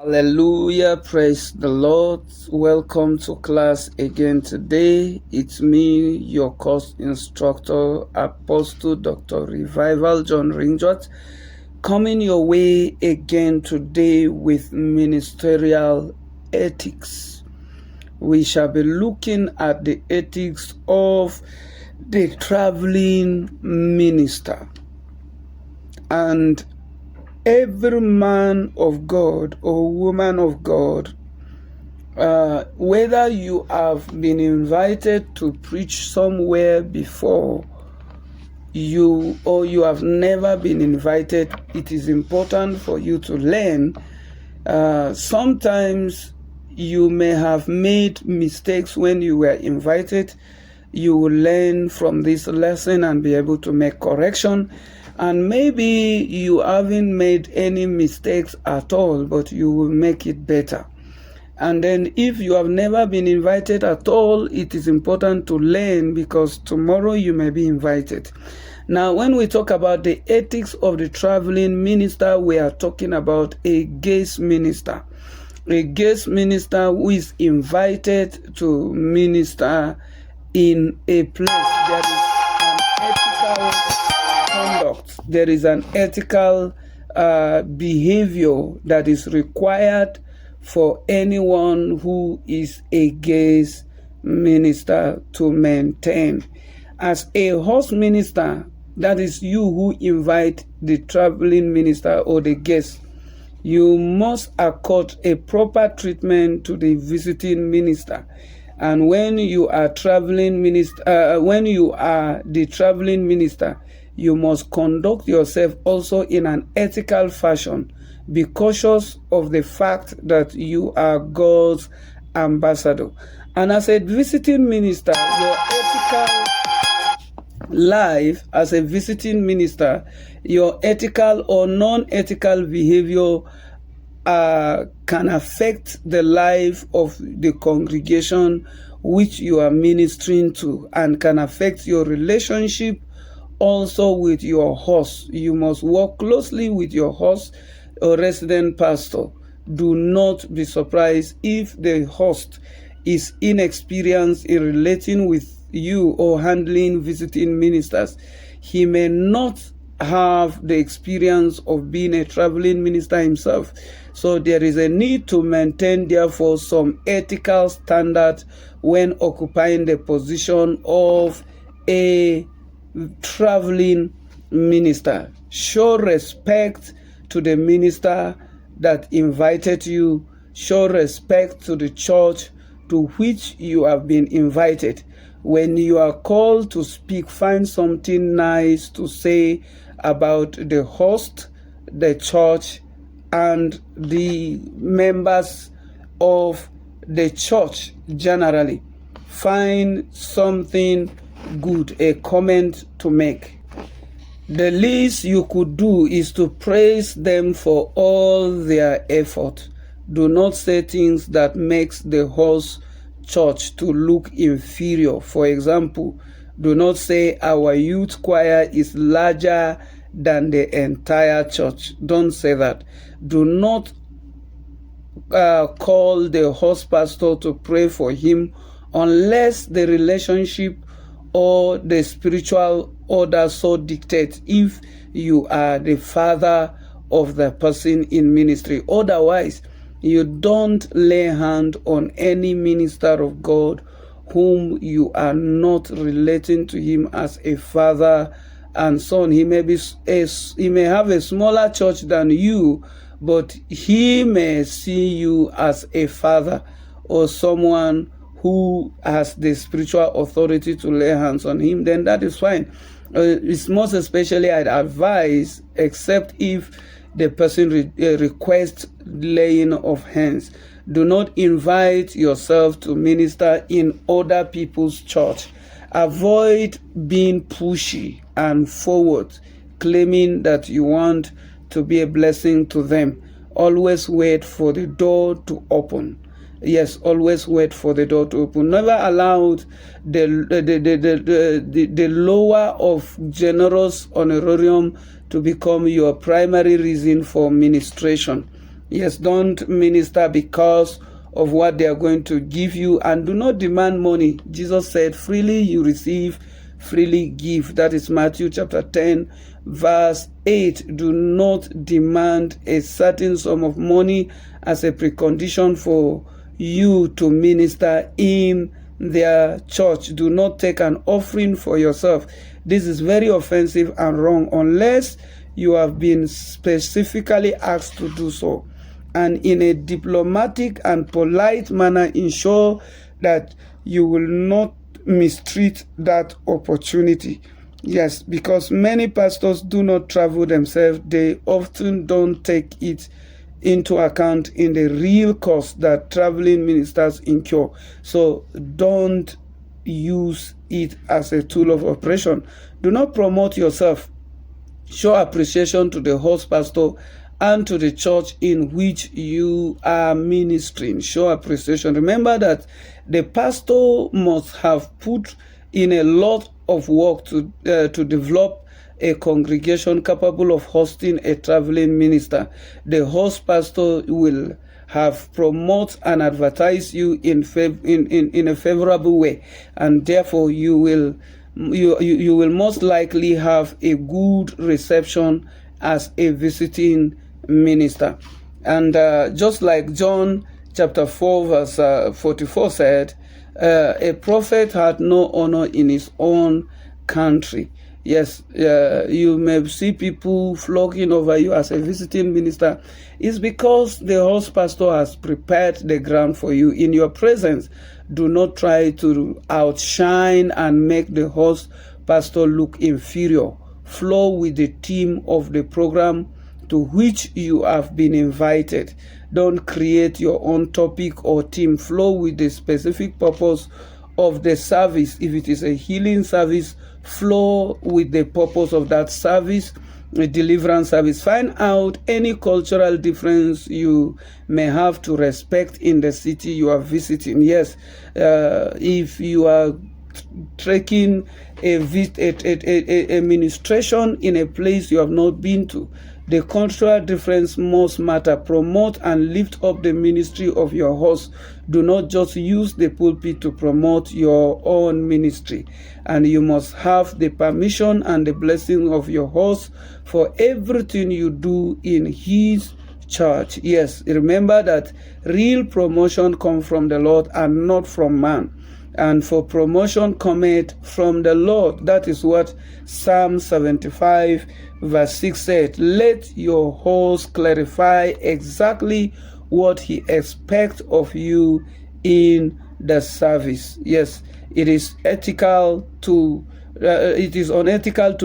Hallelujah, praise the Lord. Welcome to class again today. It's me, your course instructor, Apostle Dr. Revival John Ringjot, coming your way again today with ministerial ethics. We shall be looking at the ethics of the traveling minister. And every man of God or woman of God, whether you have been invited to preach somewhere before or you have never been invited, it is important for you to learn. Sometimes you may have made mistakes when you were invited. You will learn from this lesson and be able to make correction. And maybe you haven't made any mistakes at all, but you will make it better. And then if you have never been invited at all, it is important to learn, because tomorrow you may be invited. Now, when we talk about the ethics of the traveling minister, we are talking about a guest minister. A guest minister who is invited to minister in a place. There is an ethical conduct. There is an ethical behavior that is required for anyone who is a guest minister to maintain. As a host minister, that is you who invite the traveling minister or the guest, you must accord a proper treatment to the visiting minister. And when you are the traveling minister, you must conduct yourself also in an ethical fashion. Be cautious of the fact that you are God's ambassador. And as a visiting minister, your ethical life as a visiting minister, your ethical or non-ethical behavior can affect the life of the congregation which you are ministering to, and can affect your relationship also with your host. You must work closely with your host or resident pastor. Do not be surprised if the host is inexperienced in relating with you or handling visiting ministers. He may not have the experience of being a traveling minister himself. So there is a need to maintain, therefore, some ethical standard when occupying the position of a traveling minister. Show respect to the minister that invited you. Show respect to the church to which you have been invited. When you are called to speak, find something nice to say about the host, the church, and the members of the church generally. Find something good, a comment to make. The least you could do is to praise them for all their effort. Do not say things that makes the host church to look inferior. For example, do not say our youth choir is larger than the entire church. Don't say that. Do not call the host pastor to pray for him unless the relationship or the spiritual order so dictates, if you are the father of the person in ministry. Otherwise, you don't lay hand on any minister of God whom you are not relating to him as a father and son. He may have a smaller church than you, but he may see you as a father or someone who has the spiritual authority to lay hands on him. Then that is fine. It's most especially I'd advise, except if the person requests laying of hands. Do not invite yourself to minister in other people's church. Avoid being pushy and forward, claiming that you want to be a blessing to them. Always wait for the door to open. Yes, always wait for the door to open. Never allow the lower of generous honorarium to become your primary reason for ministration. Yes, don't minister because of what they are going to give you, and do not demand money. Jesus said, freely you receive, freely give. That is Matthew chapter 10, verse 8. Do not demand a certain sum of money as a precondition for you to minister in their church. Do not take an offering for yourself. This is very offensive and wrong unless you have been specifically asked to do so. And in a diplomatic and polite manner, ensure that you will not mistreat that opportunity. Yes, because many pastors do not travel themselves. They often don't take it into account in the real cost that traveling ministers incur. So don't use it as a tool of oppression. Do not promote yourself. Show appreciation to the host pastor and to the church in which you are ministering. Show appreciation. Remember that the pastor must have put in a lot of work to develop a congregation capable of hosting a traveling minister. The host pastor will have promote and advertise you in a favorable way, and therefore you will most likely have a good reception as a visiting minister. And just like John chapter 4 verse 44 said, a prophet had no honor in his own country. Yes, you may see people flocking over you as a visiting minister. It's because the host pastor has prepared the ground for you in your presence. Do not try to outshine and make the host pastor look inferior. Flow with the theme of the program to which you have been invited. Don't create your own topic or theme. Flow with the specific purpose of the service. If it is a healing service, flow with the purpose of that service, a deliverance service. Find out any cultural difference you may have to respect in the city you are visiting. Yes, if you are taking a ministration in a place you have not been to, the cultural difference must matter. Promote and lift up the ministry of your host. Do not just use the pulpit to promote your own ministry. And you must have the permission and the blessing of your host for everything you do in his church. Yes, remember that real promotion comes from the Lord and not from man. And for promotion cometh from the Lord. That is what Psalm 75 verse 6 said. Let your host clarify exactly what he expects of you in the service. Yes, it is unethical to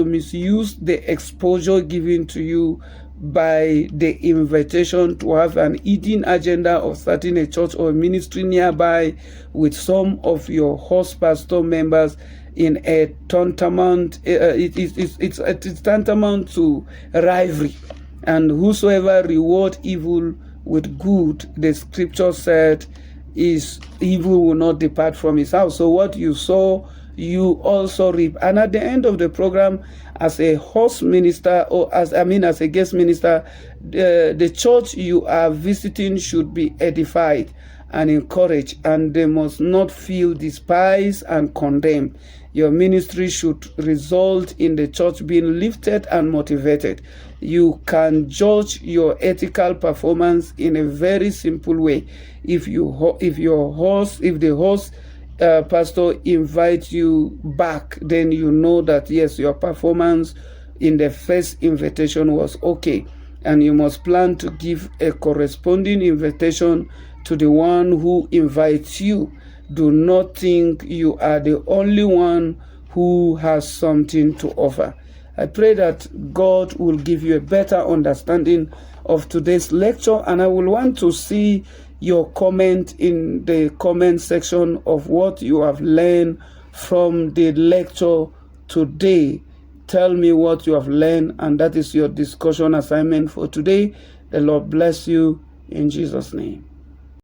misuse the exposure given to you by the invitation to have an hidden agenda of starting a church or ministry nearby with some of your host pastor members in a tantamount. It's tantamount to rivalry. And whosoever reward evil with good, the scripture said, is evil will not depart from his house. So what you sow, you also reap. And at the end of the program, as a host minister, or as a guest minister, the church you are visiting should be edified and encouraged, and they must not feel despised and condemned. Your ministry should result in the church being lifted and motivated. You can judge your ethical performance in a very simple way. If the host pastor invites you back, then you know that yes, your performance in the first invitation was okay, and you must plan to give a corresponding invitation to the one who invites you. Do not think you are the only one who has something to offer. I pray that God will give you a better understanding of today's lecture, and I will want to see your comment in the comment section of what you have learned from the lecture today. Tell me what you have learned, and that is your discussion assignment for today. The Lord bless you in Jesus' name.